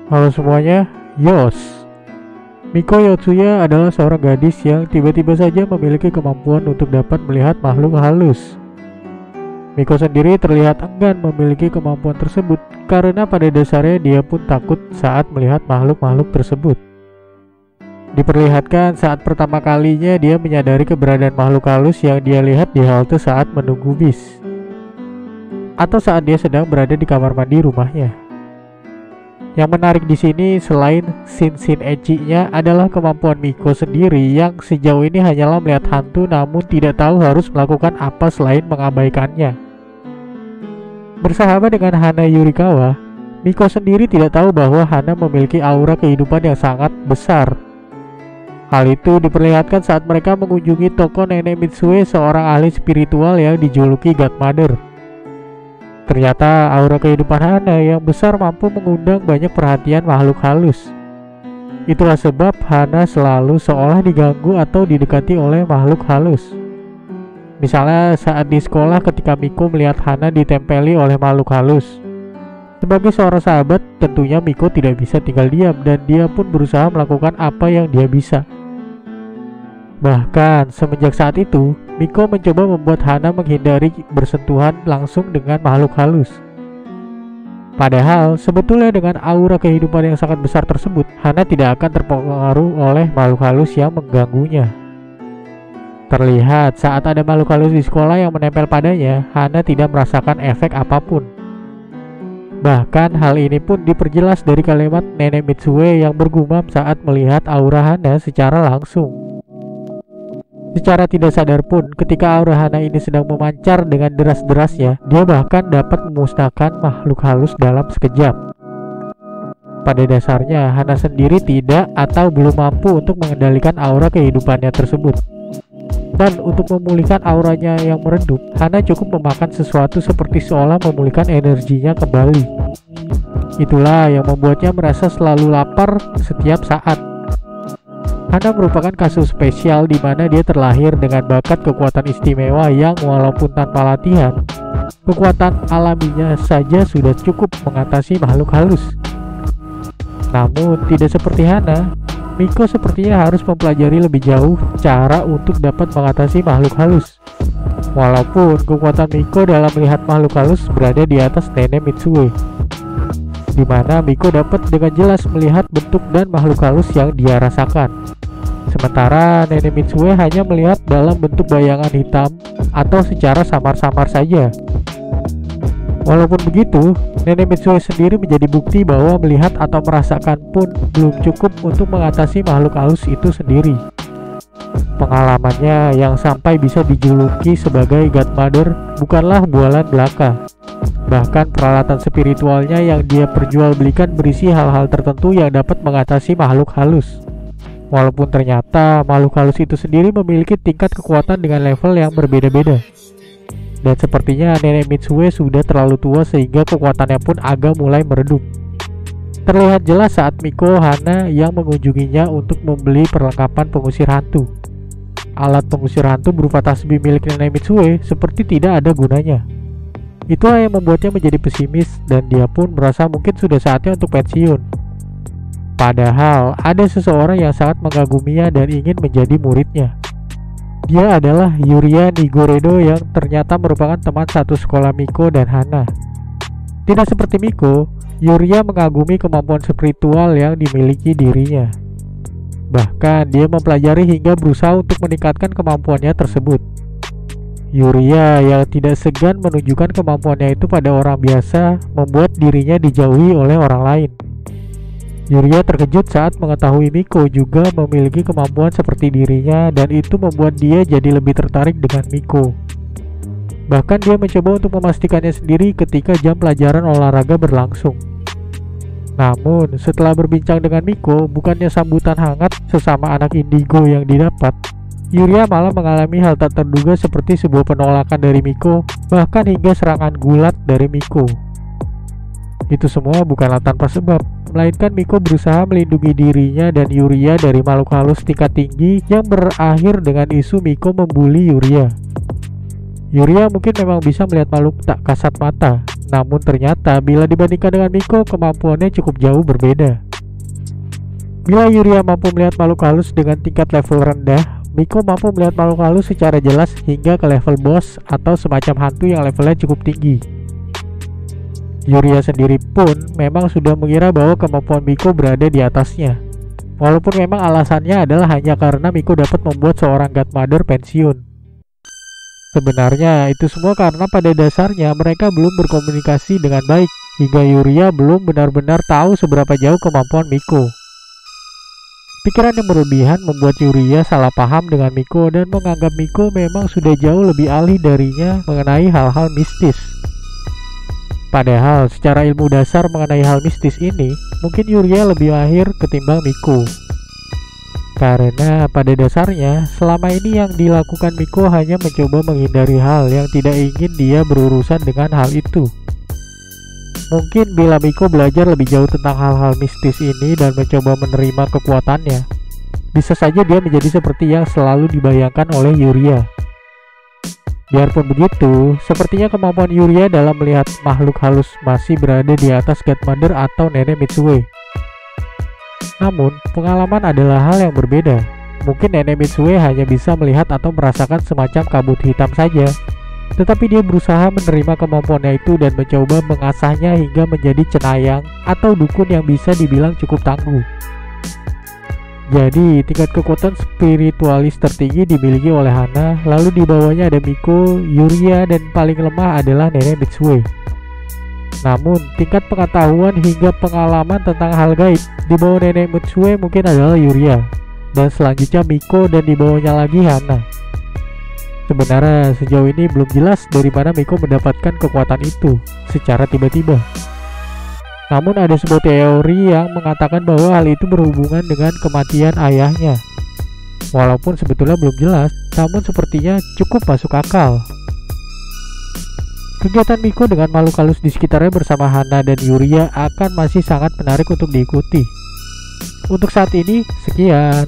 Halo semuanya, Yos. Miko Yotsuya adalah seorang gadis yang tiba-tiba saja memiliki kemampuan untuk dapat melihat makhluk halus. Miko sendiri terlihat enggan memiliki kemampuan tersebut karena pada dasarnya dia pun takut saat melihat makhluk-makhluk tersebut. Diperlihatkan saat pertama kalinya dia menyadari keberadaan makhluk halus yang dia lihat di halte saat menunggu bis, atau saat dia sedang berada di kamar mandi rumahnya. Yang menarik di sini selain scene-scene ecchi-nya adalah kemampuan Miko sendiri yang sejauh ini hanyalah melihat hantu namun tidak tahu harus melakukan apa selain mengabaikannya. Bersahabat dengan Hana Yurikawa, Miko sendiri tidak tahu bahwa Hana memiliki aura kehidupan yang sangat besar. Hal itu diperlihatkan saat mereka mengunjungi toko Nenek Mitsue, seorang ahli spiritual yang dijuluki Godmother. Ternyata aura kehidupan Hana yang besar mampu mengundang banyak perhatian makhluk halus. Itulah sebab Hana selalu seolah diganggu atau didekati oleh makhluk halus. Misalnya saat di sekolah ketika Miko melihat Hana ditempeli oleh makhluk halus. Sebagai seorang sahabat, tentunya Miko tidak bisa tinggal diam dan dia pun berusaha melakukan apa yang dia bisa. Bahkan semenjak saat itu, Miko mencoba membuat Hana menghindari bersentuhan langsung dengan makhluk halus. Padahal sebetulnya dengan aura kehidupan yang sangat besar tersebut, Hana tidak akan terpengaruh oleh makhluk halus yang mengganggunya. Terlihat saat ada makhluk halus di sekolah yang menempel padanya, Hana tidak merasakan efek apapun. Bahkan hal ini pun diperjelas dari kalimat Nenek Mitsue yang bergumam saat melihat aura Hana secara langsung. Secara tidak sadar pun, ketika aura Hana ini sedang memancar dengan deras-derasnya, dia bahkan dapat memusnahkan makhluk halus dalam sekejap. Pada dasarnya, Hana sendiri tidak atau belum mampu untuk mengendalikan aura kehidupannya tersebut. Dan untuk memulihkan auranya yang meredup, Hana cukup memakan sesuatu seperti seolah memulihkan energinya kembali. Itulah yang membuatnya merasa selalu lapar setiap saat. Hana merupakan kasus spesial di mana dia terlahir dengan bakat kekuatan istimewa yang walaupun tanpa latihan, kekuatan alaminya saja sudah cukup mengatasi makhluk halus. Namun tidak seperti Hana, Miko sepertinya harus mempelajari lebih jauh cara untuk dapat mengatasi makhluk halus. Walaupun kekuatan Miko dalam melihat makhluk halus berada di atas Nenek Mitsue, di mana Miko dapat dengan jelas melihat bentuk dan makhluk halus yang dia rasakan. Sementara Nenek Mitsue hanya melihat dalam bentuk bayangan hitam atau secara samar-samar saja. Walaupun begitu, Nenek Mitsue sendiri menjadi bukti bahwa melihat atau merasakan pun belum cukup untuk mengatasi makhluk halus itu sendiri. Pengalamannya yang sampai bisa dijuluki sebagai Godmother bukanlah bualan belaka. Bahkan peralatan spiritualnya yang dia perjualbelikan berisi hal-hal tertentu yang dapat mengatasi makhluk halus. Walaupun ternyata makhluk halus itu sendiri memiliki tingkat kekuatan dengan level yang berbeda-beda. Dan sepertinya Nenek Mitsue sudah terlalu tua sehingga kekuatannya pun agak mulai meredup. Terlihat jelas saat Miko Hana yang mengunjunginya untuk membeli perlengkapan pengusir hantu. Alat pengusir hantu berupa tasbih milik Nenek Mitsue seperti tidak ada gunanya. Itulah yang membuatnya menjadi pesimis dan dia pun merasa mungkin sudah saatnya untuk pensiun. Padahal ada seseorang yang sangat mengaguminya dan ingin menjadi muridnya. Dia adalah Yuria Nigoredo yang ternyata merupakan teman satu sekolah Miko dan Hana. Tidak seperti Miko, Yuria mengagumi kemampuan spiritual yang dimiliki dirinya. Bahkan dia mempelajari hingga berusaha untuk meningkatkan kemampuannya tersebut. Yuria yang tidak segan menunjukkan kemampuannya itu pada orang biasa membuat dirinya dijauhi oleh orang lain. Yuria terkejut saat mengetahui Miko juga memiliki kemampuan seperti dirinya dan itu membuat dia jadi lebih tertarik dengan Miko. Bahkan dia mencoba untuk memastikannya sendiri ketika jam pelajaran olahraga berlangsung. Namun setelah berbincang dengan Miko, bukannya sambutan hangat sesama anak indigo yang didapat, Yuria malah mengalami hal tak terduga seperti sebuah penolakan dari Miko, bahkan hingga serangan gulat dari Miko. Itu semua bukanlah tanpa sebab, melainkan Miko berusaha melindungi dirinya dan Yuria dari makhluk halus tingkat tinggi yang berakhir dengan isu Miko membuli Yuria. Yuria mungkin memang bisa melihat makhluk tak kasat mata, Namun ternyata bila dibandingkan dengan Miko, kemampuannya cukup jauh berbeda. Bila Yuria mampu melihat makhluk halus dengan tingkat level rendah, Miko mampu melihat makhluk halus secara jelas hingga ke level boss atau semacam hantu yang levelnya cukup tinggi. Yuria sendiri pun memang sudah mengira bahwa kemampuan Miko berada di atasnya. Walaupun memang alasannya adalah hanya karena Miko dapat membuat seorang Godmother pensiun. Sebenarnya itu semua karena pada dasarnya mereka belum berkomunikasi dengan baik, hingga Yuria belum benar-benar tahu seberapa jauh kemampuan Miko. Pikiran yang berlebihan membuat Yuria salah paham dengan Miko dan menganggap Miko memang sudah jauh lebih ahli darinya mengenai hal-hal mistis. Padahal secara ilmu dasar mengenai hal mistis ini, mungkin Yuria lebih mahir ketimbang Miko. Karena pada dasarnya, selama ini yang dilakukan Miko hanya mencoba menghindari hal yang tidak ingin dia berurusan dengan hal itu. Mungkin bila Miko belajar lebih jauh tentang hal-hal mistis ini dan mencoba menerima kekuatannya, bisa saja dia menjadi seperti yang selalu dibayangkan oleh Yuria. Biarpun begitu, sepertinya kemampuan Yuria dalam melihat makhluk halus masih berada di atas Godmother atau Nenek Mitsue. Namun, pengalaman adalah hal yang berbeda. Mungkin Nenek Mitsue hanya bisa melihat atau merasakan semacam kabut hitam saja. Tetapi dia berusaha menerima kemampuannya itu dan mencoba mengasahnya hingga menjadi cenayang atau dukun yang bisa dibilang cukup tangguh. Jadi, tingkat kekuatan spiritualis tertinggi dimiliki oleh Hana, lalu di bawahnya ada Miko, Yuria, dan paling lemah adalah Nenek Mitsue. Namun, tingkat pengetahuan hingga pengalaman tentang hal gaib di bawah Nenek Mitsue mungkin adalah Yuria, dan selanjutnya Miko, dan di bawahnya lagi Hana. Sebenarnya sejauh ini belum jelas dari mana Miko mendapatkan kekuatan itu secara tiba-tiba. Namun ada sebuah teori yang mengatakan bahwa hal itu berhubungan dengan kematian ayahnya. Walaupun sebetulnya belum jelas, namun sepertinya cukup masuk akal. Kegiatan Miko dengan makhluk halus di sekitarnya bersama Hana dan Yuria akan masih sangat menarik untuk diikuti. Untuk saat ini, sekian.